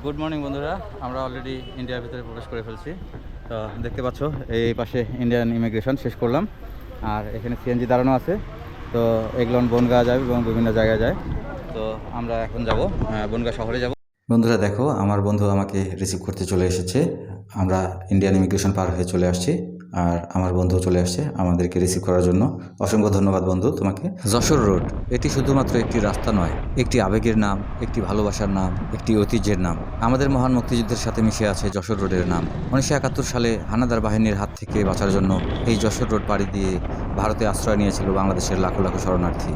Good morning বন্ধুরা, আমরা already ইন্ডিয়ার ভিতরে প্রবেশ করে ফেলছি। তো দেখতে পাচ্ছ এই পাশে ইন্ডিয়ান ইমিগ্রেশন শেষ করলাম, আর এখানে সিএনজি দাঁড়ানো আছে। তো এগুলো বনগাঁ যায় এবং বিভিন্ন জায়গায় যায়। তো আমরা এখন যাব বনগাঁ শহরে যাব। বন্ধুরা দেখো, আমার বন্ধু আমাকে রিসিভ করতে চলে এসেছে। আমরা ইন্ডিয়ান ইমিগ্রেশন পার হয়ে চলে আসছি, আর আমার বন্ধু চলে আসছে আমাদেরকে রিসিভ করার জন্য। অসংখ্য ধন্যবাদ বন্ধু তোমাকে। যশোর রোড এটি শুধুমাত্র একটি রাস্তা নয়, একটি আবেগের নাম, একটি ভালোবাসার নাম, একটি ঐতিহ্যের নাম। আমাদের মহান মুক্তিযুদ্ধের সাথে মিশে আছে যশোর রোডের নাম। 1971 সালে হানাদার বাহিনীর হাত থেকে বাঁচার জন্য এই যশোর রোড পাড়ি দিয়ে ভারতে আশ্রয় নিয়েছিল বাংলাদেশের লাখো লাখো শরণার্থী।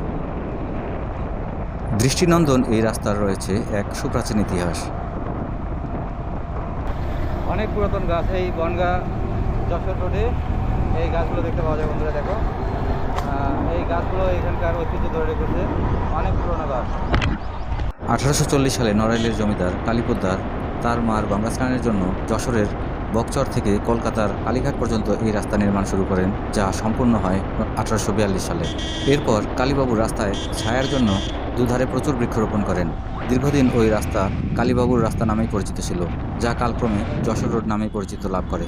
দৃষ্টিনন্দন এই রাস্তার রয়েছে এক সুপ্রাচীন ইতিহাস। অনেক পুরাতন গাছ এই বনগাঁ যশোর রোডে এই গাছগুলো দেখতে পাওয়া যায়। বন্ধুরা দেখো, এই গাছগুলো এখানকার ঐতিহ্য ধরে রেখেছে, অনেক পুরোনো গাছ। 1840 সালে নড়াইলের জমিদার কালীপদ্দার তার মার গঙ্গা স্নানের জন্য যশোরের বকচর থেকে কলকাতার কালীঘাট পর্যন্ত এই রাস্তা নির্মাণ শুরু করেন, যা সম্পূর্ণ হয় 1842 সালে। এরপর কালীবাবুর রাস্তায় ছায়ার জন্য দুধারে প্রচুর বৃক্ষরোপণ করেন। দীর্ঘদিন ওই রাস্তা কালীবাবুর রাস্তা নামেই পরিচিত ছিল, যা কালক্রমে যশোর রোড নামে পরিচিত লাভ করে।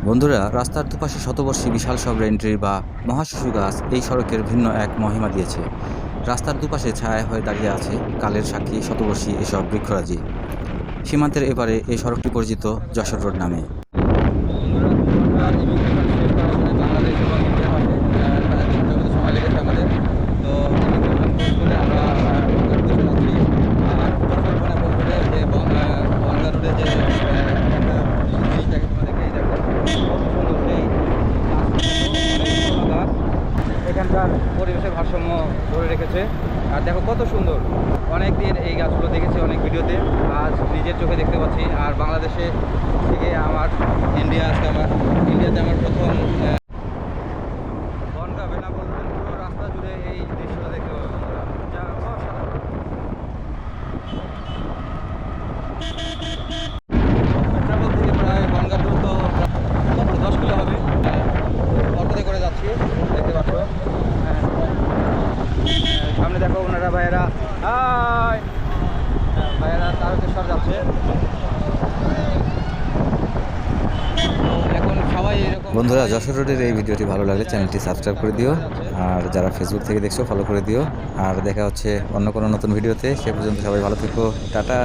বন্ধুরা, রাস্তার দুপাশে শতবর্ষী বিশাল সব রেনট্রি বা মহাশিশু গাছ এই সড়কের ভিন্ন এক মহিমা দিয়েছে। রাস্তার দুপাশে ছায়া হয়ে দাঁড়িয়ে আছে কালের সাক্ষী শতবর্ষী এসব বৃক্ষরাজি। সীমান্তের এপারে এই সড়কটি পরিচিত যশোর রোড নামে। এখানকার পরিবেশের ভারসাম্য ধরে রেখেছে, আর দেখো কত সুন্দর। অনেক দিন এই গাছগুলো দেখেছি অনেক ভিডিওতে, আজ নিজের চোখে দেখতে পাচ্ছি। আর বাংলাদেশে থেকে আমার আজকে আমার ইন্ডিয়াতে আমার প্রথম বনগাঁ বেনাপোল পুরো রাস্তা জুড়ে এই দৃশ্যটা দেখতে পাবো, যা অসাধারণ। পেট্রাপোল থেকে প্রায় বনগাঁ দূরত্ব 10 কিলো হবে। অটোতে করে যাচ্ছি, দেখতে পাচ্ছ। সামনে দেখো ওনারা ভাইয়েরা, হাই ভাইয়েরা তারকেশ্বর যাচ্ছে। এখন সবাই এরকম। বন্ধুরা, যশোর রোডের এই ভিডিওটি ভালো লাগলে চ্যানেলটি সাবস্ক্রাইব করে দিও, আর যারা ফেসবুক থেকে দেখছো ফলো করে দিও। আর দেখা হচ্ছে অন্য কোনো নতুন ভিডিওতে। সে পর্যন্ত সবাই ভালো থেকো, টাটা।